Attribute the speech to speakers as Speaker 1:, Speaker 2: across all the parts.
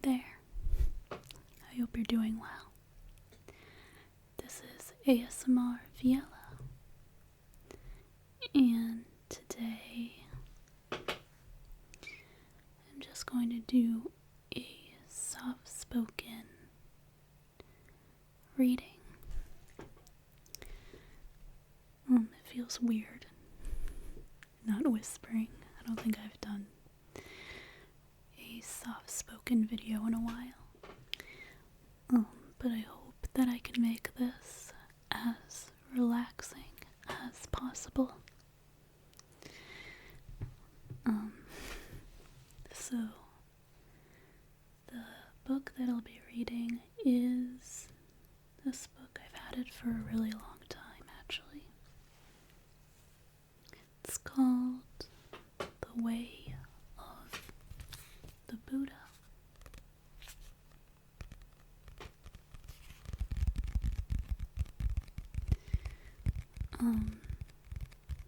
Speaker 1: there. I hope you're doing well. This is ASMR Viella, and today I'm just going to do a soft-spoken reading. It feels weird not whispering. I don't think I've done a soft-spoken video in a while. But I hope that I can make this as relaxing as possible. So the book that I'll be reading is this book. I've had it for a really long time, actually. It's called The Way of the Buddha.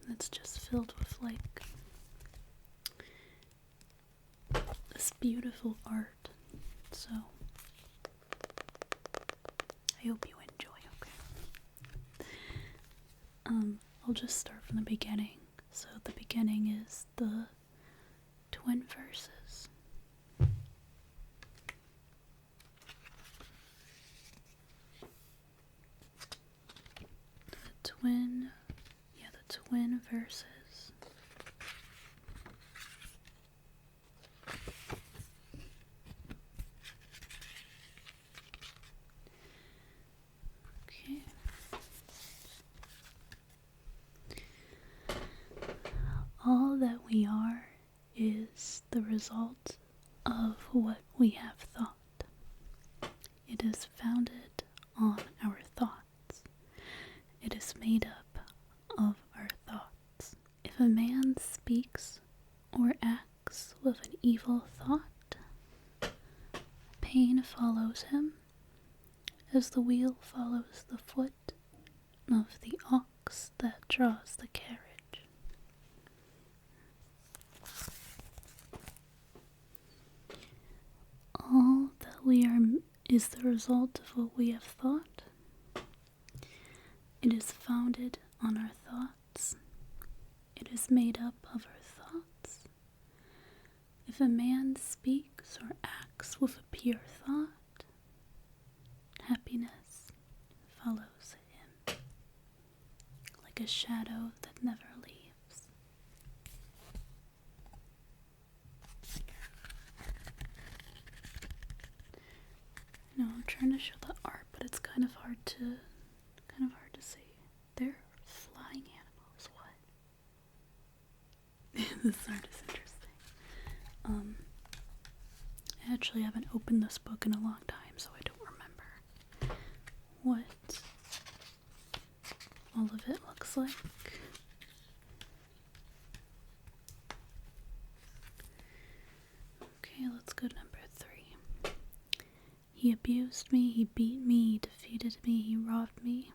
Speaker 1: It's just filled with like this beautiful art. So I hope you enjoy, okay? I'll just start from the beginning. So the beginning is the twin verses. The twin verses. Okay. All that we are is the result of what we have thought. It is founded on our thoughts. It is made up of our thoughts. If a man speaks or acts with an evil thought, pain follows him as the wheel follows the foot of the ox that draws the carriage. All that we are is the result of what we have thought. It is founded on our thoughts. It is made up of our thoughts. If a man speaks or acts with a pure thought, happiness follows him like a shadow that never leaves. You know, I'm trying to show the art, but it's kind of hard to see. They're flying animals. What? This art is interesting. I actually haven't opened this book in a long time, so I don't remember what all of it looks like. Okay, let's go to number 3. He abused me, he beat me, he defeated me, he robbed me.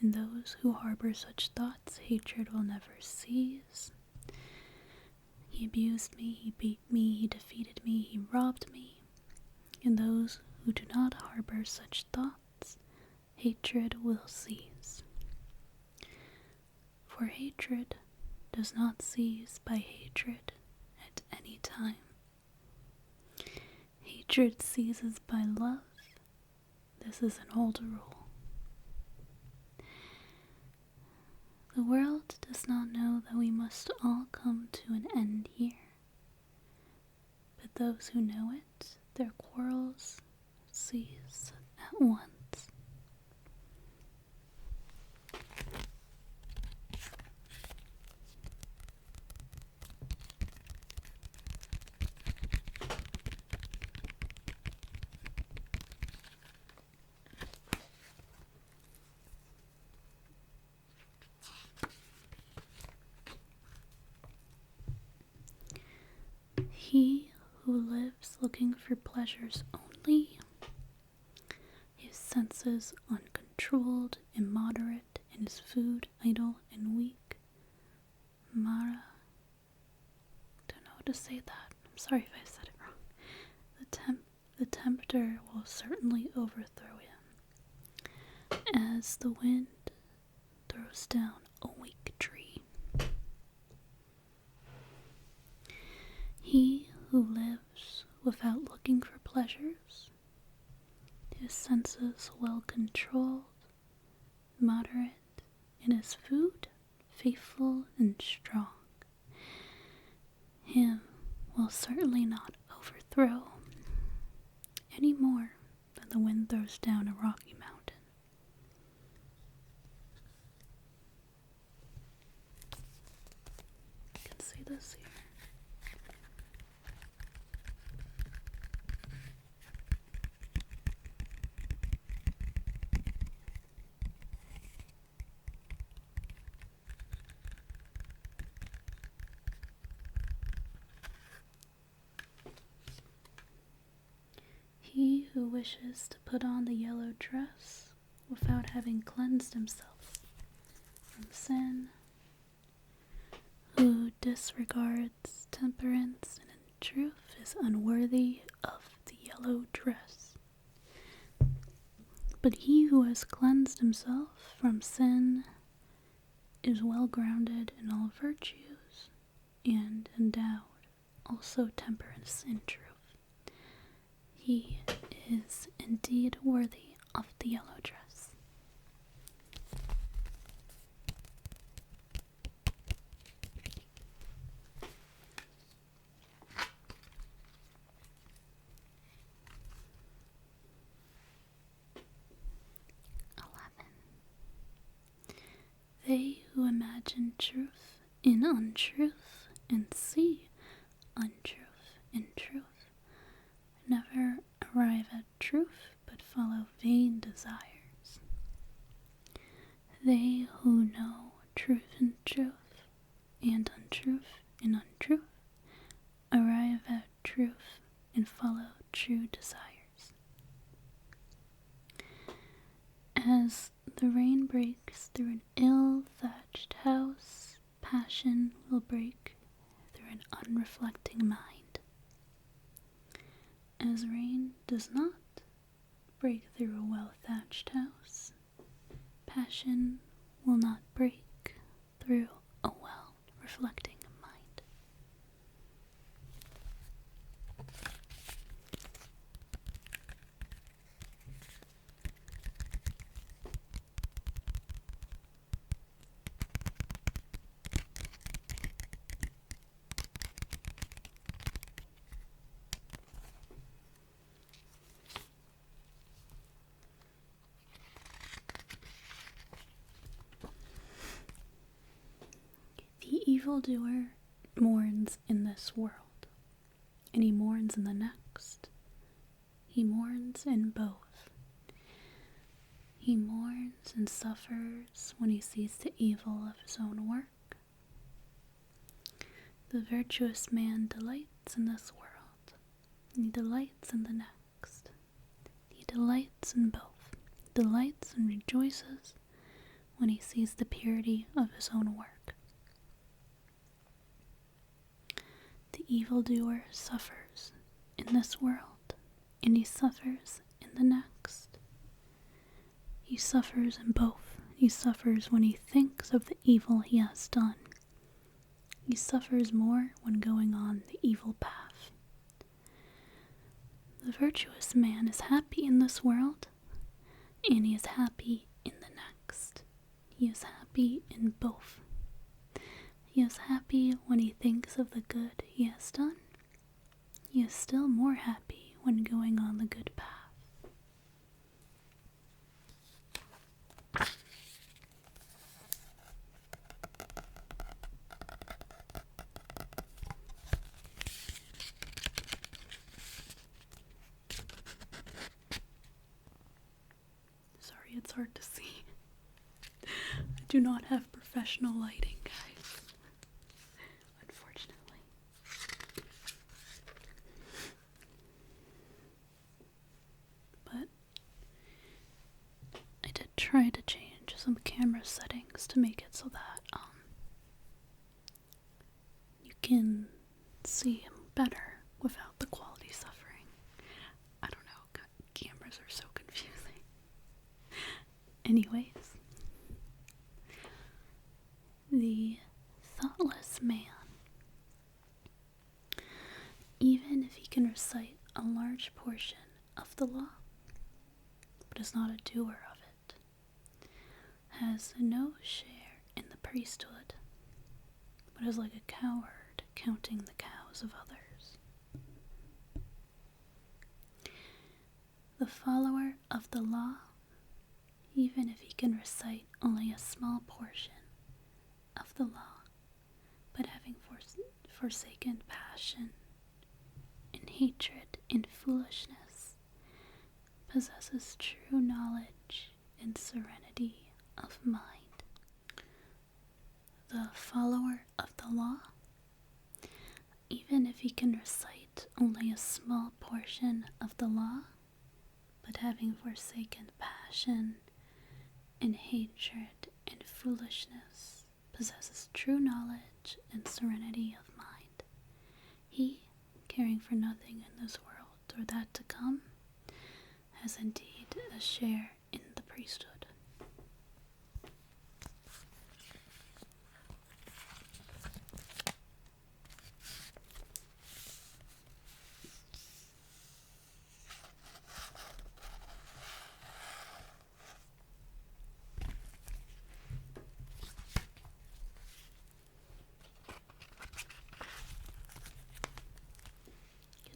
Speaker 1: In those who harbor such thoughts, hatred will never cease. He abused me, he beat me, he defeated me, he robbed me. In those who do not harbor such thoughts, hatred will cease. For hatred does not cease by hatred at any time. Hatred ceases by love. This is an old rule. The world does not know that we must all come to an end here. But those who know it, their quarrels cease at once. He who lives looking for pleasures only, his senses uncontrolled, immoderate, and his food idle and weak. Mara. Don't know how to say that. I'm sorry if I said it wrong. the tempter will certainly overthrow him, as the wind throws down a weak tree. He who lives without looking for pleasures, his senses well controlled, moderate in his food, faithful and strong, him will certainly not overthrow, any more than the wind throws down a rocky mountain. You can see this here. He who wishes to put on the yellow dress without having cleansed himself from sin, who disregards temperance and in truth is unworthy of the yellow dress. But he who has cleansed himself from sin is well grounded in all virtues and endowed also temperance and truth. He is indeed worthy of the yellow dress. They who imagine truth in untruth and see untruth in truth never arrive at truth but follow vain desires. They who know truth in truth and untruth in untruth arrive at truth and follow true desires. As the rain breaks through an ill-thatched house, passion will break through an unreflecting mind. As rain does not break through a well-thatched house, passion will not break through a well-reflecting mind. The evildoer mourns in this world, and he mourns in the next. He mourns in both. He mourns and suffers when he sees the evil of his own work. The virtuous man delights in this world, and he delights in the next. He delights in both, delights and rejoices when he sees the purity of his own work. The evildoer suffers in this world, and he suffers in the next. He suffers in both. He suffers when he thinks of the evil he has done. He suffers more when going on the evil path. The virtuous man is happy in this world, and he is happy in the next. He is happy in both. He is happy when he thinks of the good he has done. He is still more happy when going on the good path. Sorry, it's hard to see. I do not have professional lighting, guys. Unfortunately. But I did try to change some camera settings to make it so that you can see him better without the quality suffering. I Anyways, the thoughtless man, even if he can recite a large portion of the law, but is not a doer of it, has no share in the priesthood, but is like a coward counting the cows of others. The follower of the law, even if he can recite only a small portion of the law, but having forsaken passion and hatred and foolishness, possesses true knowledge and serenity of mind. The follower of the law, even if he can recite only a small portion of the law, but having forsaken passion and hatred and foolishness, possesses true knowledge and serenity of mind. He, caring for nothing in this world or that to come, has indeed a share in the priesthood.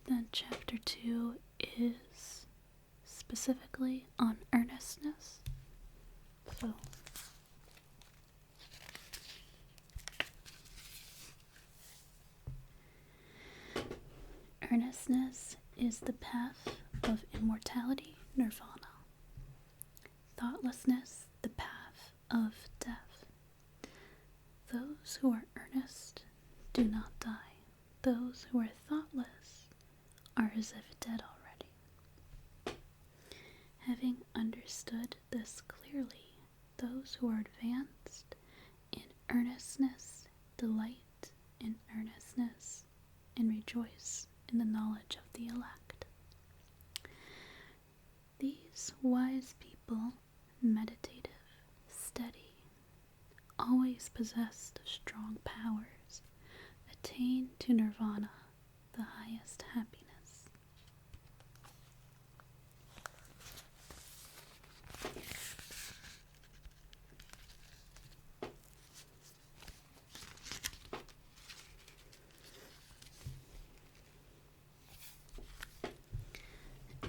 Speaker 1: Then chapter 2 is specifically on earnestness. So, earnestness is the path of immortality, nirvana. Thoughtlessness, the path of death. Those who are earnest do not die. Those who are thoughtless are as if dead already. Having understood this clearly, those who are advanced in earnestness delight in earnestness and rejoice in the knowledge of the elect. These wise people, meditative, steady, always possessed of strong powers, attain to nirvana, the highest happiness.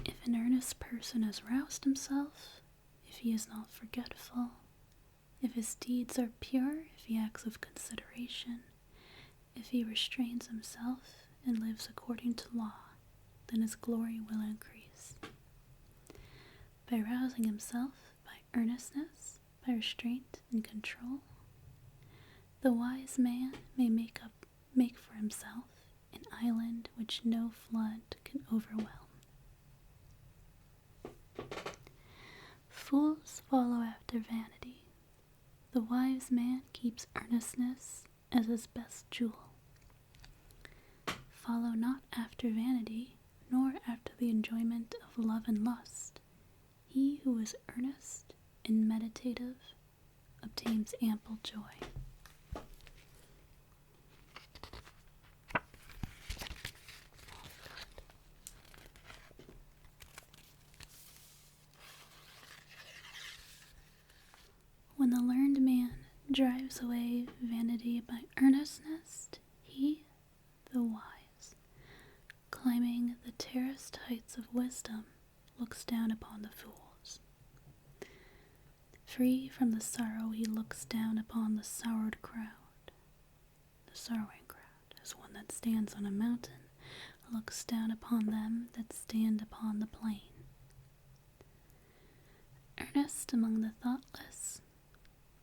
Speaker 1: If an earnest person has roused himself, if he is not forgetful, if his deeds are pure, if he acts with consideration, if he restrains himself and lives according to law, then his glory will increase. By rousing himself, by earnestness, by restraint and control, the wise man may make for himself an island which no flood can overwhelm. Fools follow after vanity. The wise man keeps earnestness as his best jewel. Follow not after vanity, nor after the enjoyment of love and lust. He who is earnest and meditative obtains ample joy. When the learned man drives away vanity by earnestness, he, the wise, climbing the terraced heights of wisdom, looks down upon the fools. Free from the sorrow, he looks down upon the sorrowed crowd. The sorrowing crowd, as one that stands on a mountain, looks down upon them that stand upon the plain. Earnest among the thoughtless,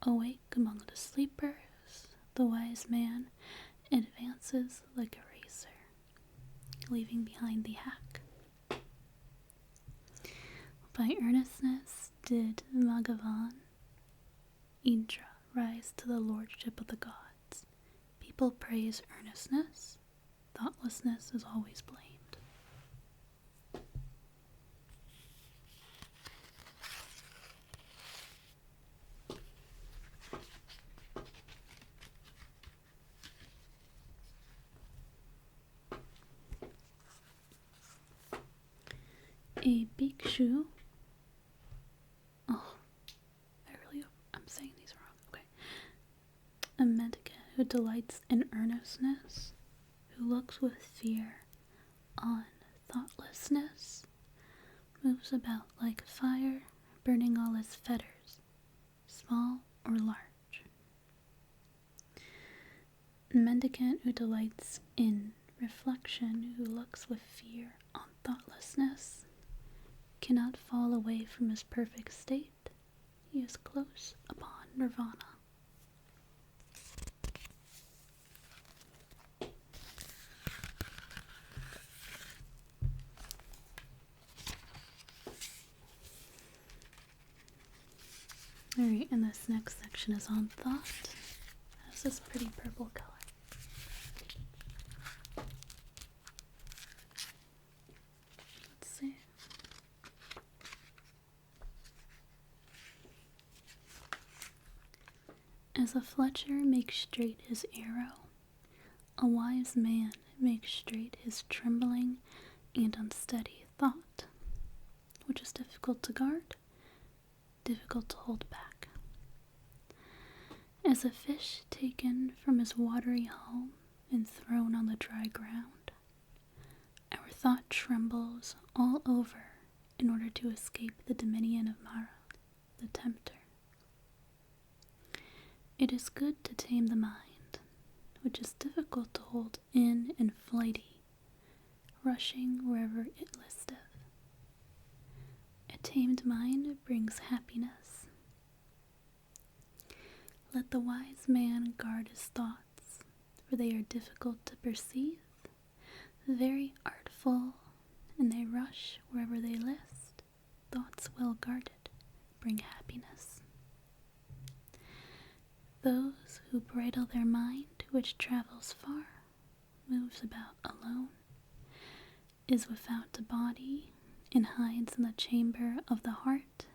Speaker 1: awake among the sleepers, the wise man advances like a racer, leaving behind the hack. By earnestness did Bhagavan Indra rise to the lordship of the gods. People praise earnestness. Thoughtlessness is always blamed. A bhikshu. Oh, I'm saying these wrong. Okay. A mendicant who delights in earnestness, who looks with fear on thoughtlessness, moves about like fire, burning all his fetters, small or large. A mendicant who delights in reflection, who looks with fear on thoughtlessness, cannot fall away from his perfect state. He is close upon nirvana. Alright, and this next section is on thought. It has this pretty purple color. Let's see. As a fletcher makes straight his arrow, a wise man makes straight his trembling and unsteady thought, which is difficult to guard, difficult to hold back. As a fish taken from his watery home and thrown on the dry ground, our thought trembles all over in order to escape the dominion of Mara, the tempter. It is good to tame the mind, which is difficult to hold in and flighty, rushing wherever it listeth. A tamed mind brings happiness. Let the wise man guard his thoughts, for they are difficult to perceive, very artful, and they rush wherever they list. Thoughts well guarded bring happiness. Those who bridle their mind, which travels far, moves about alone, is without a body, and hides in the chamber of the heart,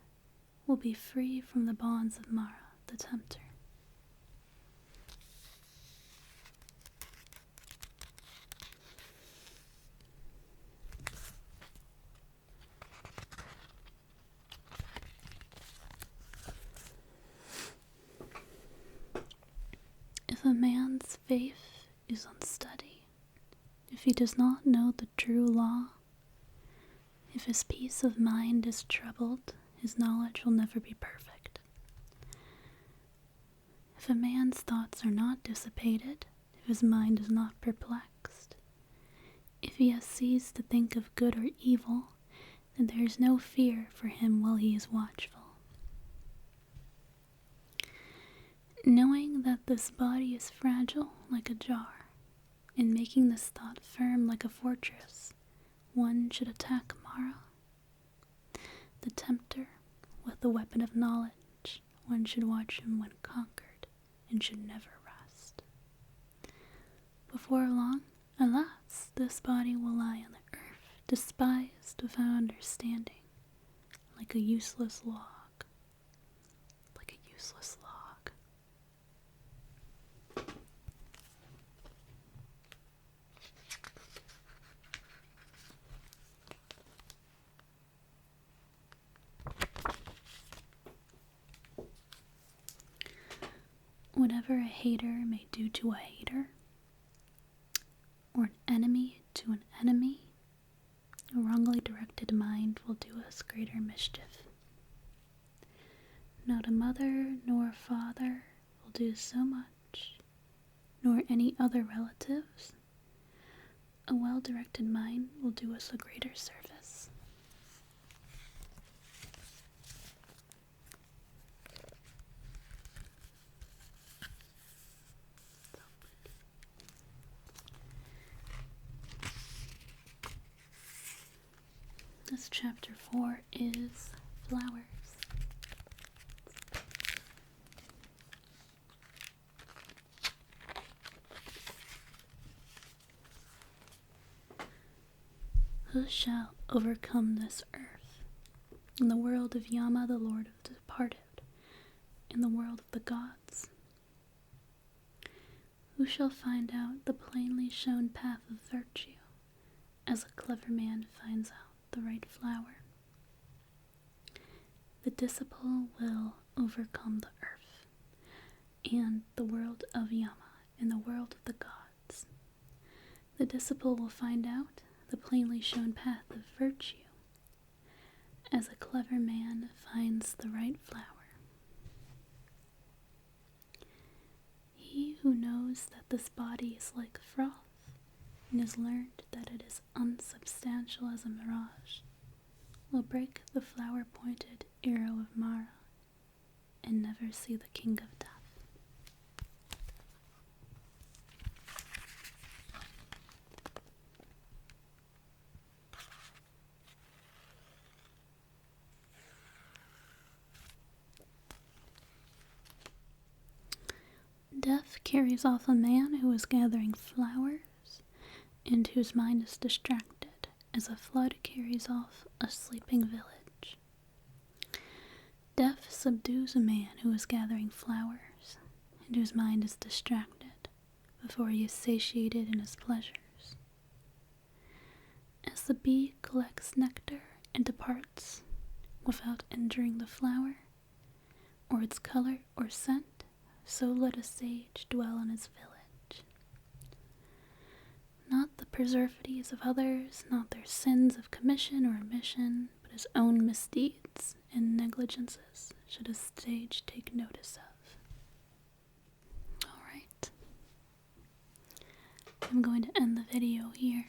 Speaker 1: will be free from the bonds of Mara, the tempter. If a man's faith is unsteady, if he does not know the true law, if his peace of mind is troubled, his knowledge will never be perfect. If a man's thoughts are not dissipated, if his mind is not perplexed, if he has ceased to think of good or evil, then there is no fear for him while he is watchful. Knowing that this body is fragile like a jar, and making this thought firm like a fortress, one should attack Mara, the tempter, with the weapon of knowledge. One should watch him when conquered, and should never rest. Before long, alas, this body will lie on the earth, despised without understanding, like a useless log. Like a useless log. Whatever a hater may do to a hater, or an enemy to an enemy, a wrongly directed mind will do us greater mischief. Not a mother nor a father will do so much, nor any other relatives. A well-directed mind will do us a greater service. This chapter 4 is flowers. Who shall overcome this earth? In the world of Yama, the Lord of the departed, in the world of the gods. Who shall find out the plainly shown path of virtue, as a clever man finds out the right flower. The disciple will overcome the earth and the world of Yama and the world of the gods. The disciple will find out the plainly shown path of virtue, as a clever man finds the right flower. He who knows that this body is like froth, and has learned that it is unsubstantial as a mirage, will break the flower-pointed arrow of Mara and never see the king of death. Death carries off a man who is gathering flowers and whose mind is distracted, as a flood carries off a sleeping village. Death subdues a man who is gathering flowers and whose mind is distracted before he is satiated in his pleasures. As the bee collects nectar and departs without injuring the flower, or its color or scent, so let a sage dwell in his village. Not the perversities of others, not their sins of commission or omission, but his own misdeeds and negligences should a sage take notice of. Alright. I'm going to end the video here.